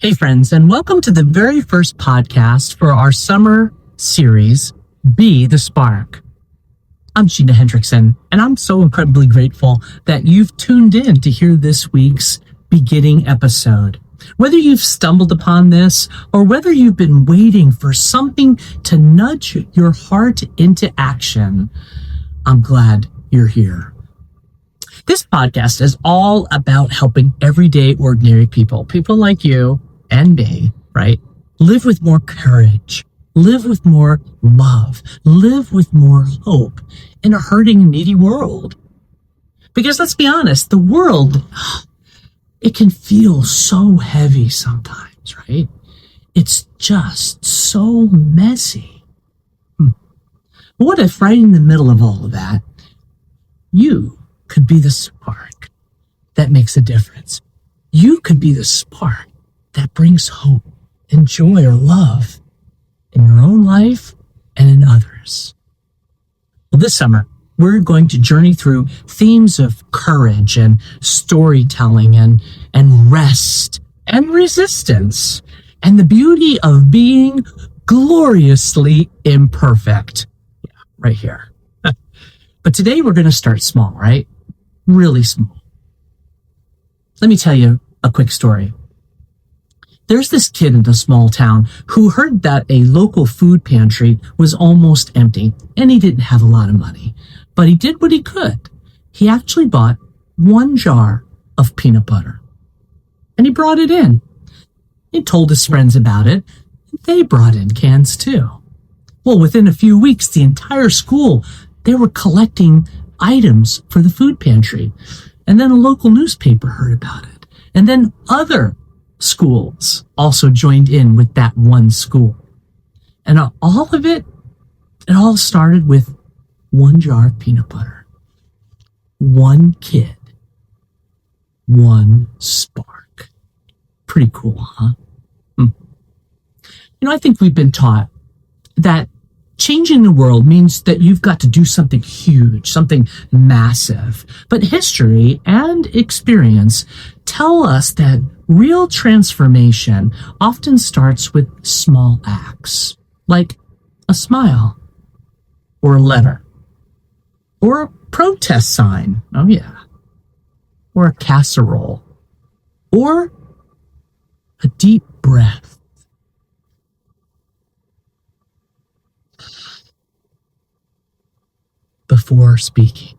Hey friends, and welcome to the very first podcast for our summer series, Be the Spark. I'm Sheena Hendrickson, and I'm so incredibly grateful that you've tuned in to hear this week's beginning episode. Whether you've stumbled upon this or whether you've been waiting for something to nudge your heart into action, I'm glad you're here. This podcast is all about helping everyday, ordinary people like you and me, right? Live with more courage, live with more love, live with more hope in a hurting, needy world. Because let's be honest, the world, it can feel so heavy sometimes, right? It's just so messy. What if right in the middle of all of that, you could be the spark that makes a difference? You could be the spark that brings hope and joy or love in your own life and in others. Well, this summer, we're going to journey through themes of courage and storytelling and rest and resistance and the beauty of being gloriously imperfect. Yeah, right here. But today we're going to start small, right? Really small. Let me tell you a quick story. There's this kid in a small town who heard that a local food pantry was almost empty and he didn't have a lot of money, but he did what he could. He actually bought one jar of peanut butter and he brought it in. He told his friends about it. They brought in cans too. Well, within a few weeks, the entire school, they were collecting items for the food pantry. And then a local newspaper heard about it. And then other schools also joined in with that one school. And all of it all started with one jar of peanut butter. One kid. One spark. Pretty cool, huh? I think we've been taught that changing the world means that you've got to do something huge, something massive. But history and experience tell us that real transformation often starts with small acts, like a smile, or a letter, or a protest sign, oh yeah, or a casserole, or a deep breath. Before speaking.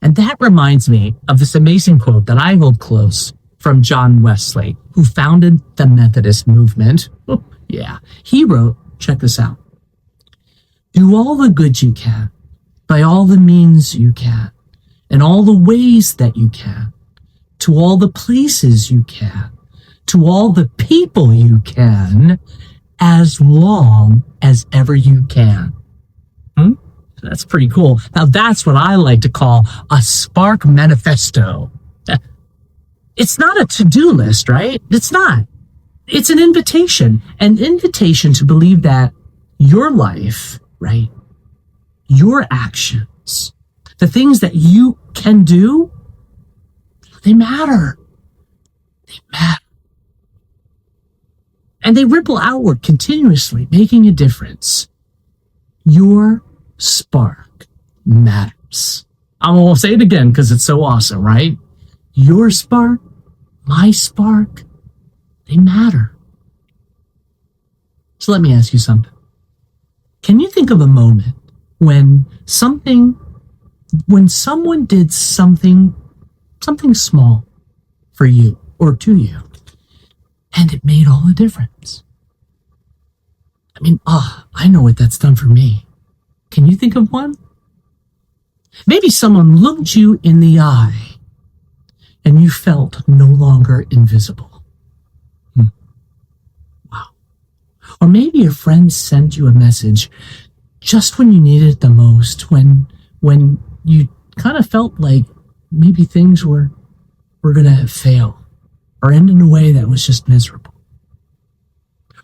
And that reminds me of this amazing quote that I hold close from John Wesley, who founded the Methodist movement. Oh, yeah. He wrote, check this out. Do all the good you can, by all the means you can, in all the ways that you can, to all the places you can, to all the people you can, as long as ever you can. That's pretty cool. Now that's what I like to call a spark manifesto. It's not a to-do list, right? It's not. It's an invitation to believe that your life, right? Your actions, the things that you can do, they matter. They matter. And they ripple outward continuously, making a difference. Your spark matters. I'm going to say it again because it's so awesome, right? Your spark, my spark, they matter. So let me ask you something. Can you think of a moment when someone did something small for you or to you, and it made all the difference? I know what that's done for me. Can you think of one? Maybe someone looked you in the eye and you felt no longer invisible. Wow. Or maybe a friend sent you a message just when you needed it the most, when you kind of felt like maybe things were going to fail or end in a way that was just miserable.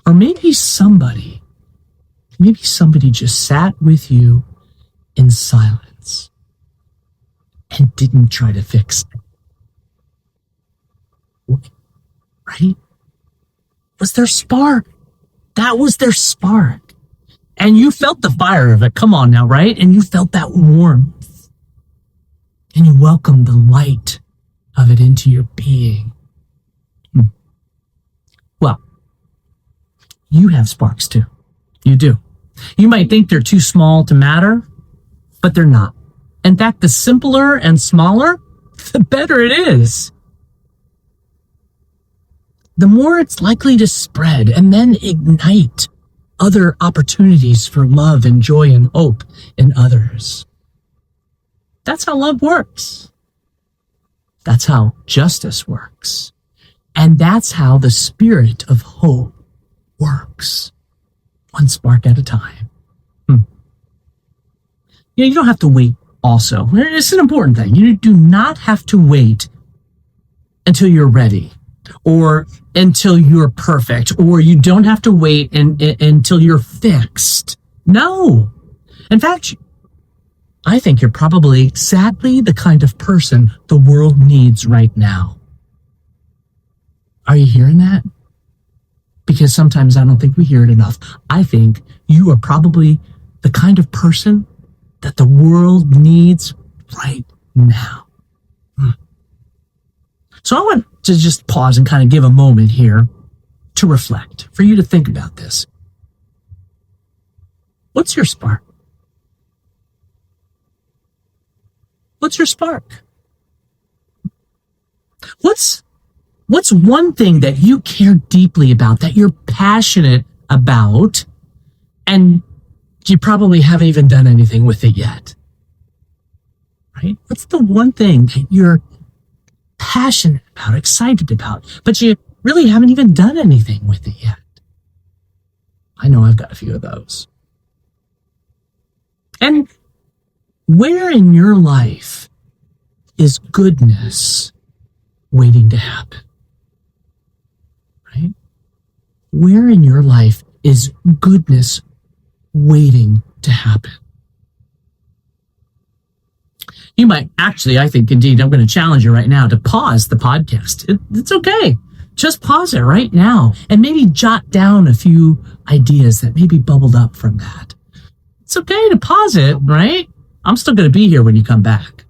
Or maybe somebody just sat with you in silence and didn't try to fix it. right? Was their spark. That was their spark. And you felt the fire of it. Come on now, right? And you felt that warmth. And you welcomed the light of it into your being. Well, you have sparks too. You do. You might think they're too small to matter, but they're not. In fact, the simpler and smaller, the better it is. The more it's likely to spread and then ignite other opportunities for love and joy and hope in others. That's how love works. That's how justice works. And that's how the spirit of hope works. One spark at a time. You don't have to wait also. It's an important thing. You do not have to wait until you're ready or until you're perfect, or you don't have to wait until you're fixed. No. In fact, I think you're probably sadly the kind of person the world needs right now. Are you hearing that? Because sometimes I don't think we hear it enough. I think you are probably the kind of person that the world needs right now. So I want to just pause and kind of give a moment here to reflect, for you to think about this. What's your spark? What's your spark? What's one thing that you care deeply about, that you're passionate about, and you probably haven't even done anything with it yet? Right? What's the one thing that you're passionate about, excited about, but you really haven't even done anything with it yet? I know I've got a few of those. And where in your life is goodness waiting to happen? Right? Where in your life is goodness waiting to happen? You might actually, I think, indeed, I'm going to challenge you right now to pause the podcast. It's okay. Just pause it right now and maybe jot down a few ideas that maybe bubbled up from that. It's okay to pause it, right? I'm still going to be here when you come back.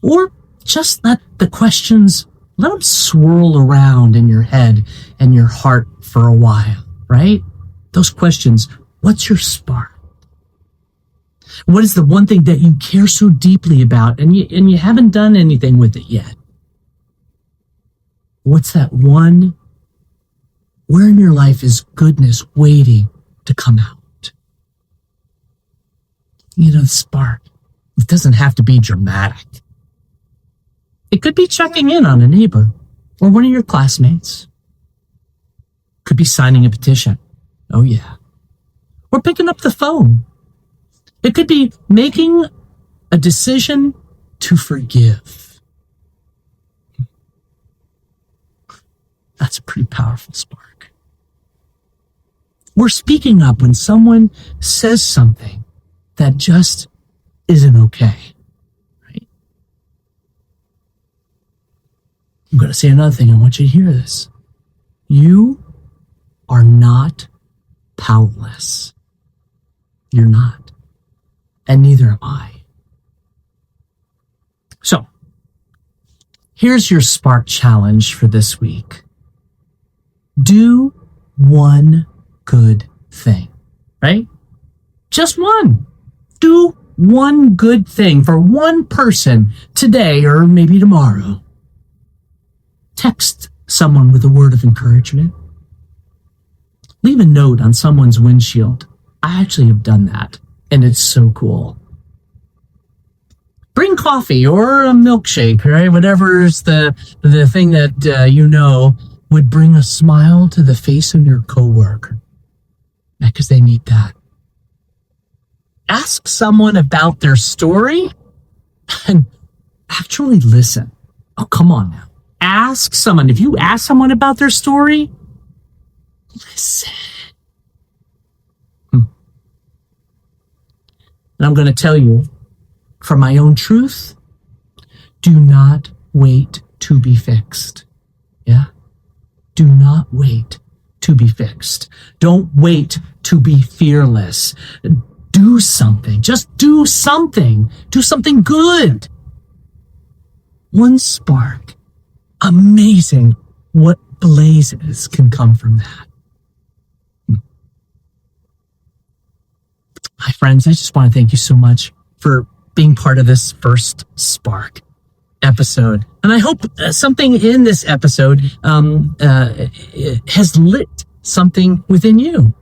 Or just let the questions, let them swirl around in your head and your heart for a while, right? Those questions, what's your spark? What is the one thing that you care so deeply about and you haven't done anything with it yet? What's that one? Where in your life is goodness waiting to come out? The spark. It doesn't have to be dramatic. It could be checking in on a neighbor or one of your classmates. Could be signing a petition. Oh yeah. Or picking up the phone. It could be making a decision to forgive. That's a pretty powerful spark. We're speaking up when someone says something that just isn't okay. Right? I'm going to say another thing. I want you to hear this. You are not powerless. You're not. And neither am I. So, here's your spark challenge for this week. Do one good thing, right? Just one. Do one good thing for one person today or maybe tomorrow. Text someone with a word of encouragement. Leave a note on someone's windshield. I actually have done that, and it's so cool. Bring coffee or a milkshake, right? Whatever's the thing that would bring a smile to the face of your coworker, because they need that. Ask someone about their story and actually listen. Oh, come on now. Ask someone. If you ask someone about their story, listen. And I'm going to tell you, from my own truth, do not wait to be fixed. Yeah. Do not wait to be fixed. Don't wait to be fearless. Do something. Just do something. Do something good. One spark. Amazing what blazes can come from that. Hi, friends. I just want to thank you so much for being part of this first Spark episode. And I hope something in this episode has lit something within you.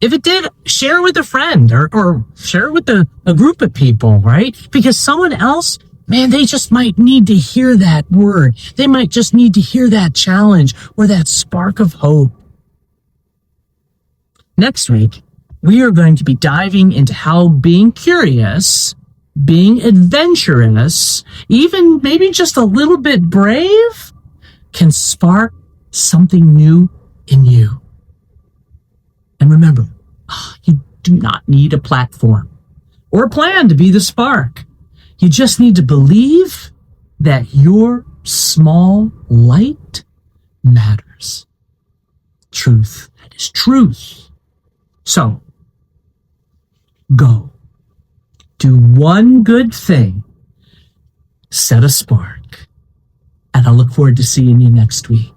If it did, share it with a friend or share it with a group of people, right? Because someone else, man, they just might need to hear that word. They might just need to hear that challenge or that spark of hope. Next week, we are going to be diving into how being curious, being adventurous, even maybe just a little bit brave, can spark something new in you. And remember, you do not need a platform or a plan to be the spark. You just need to believe that your small light matters. Truth. That is truth. So, go. Do one good thing. Set a spark. And I look forward to seeing you next week.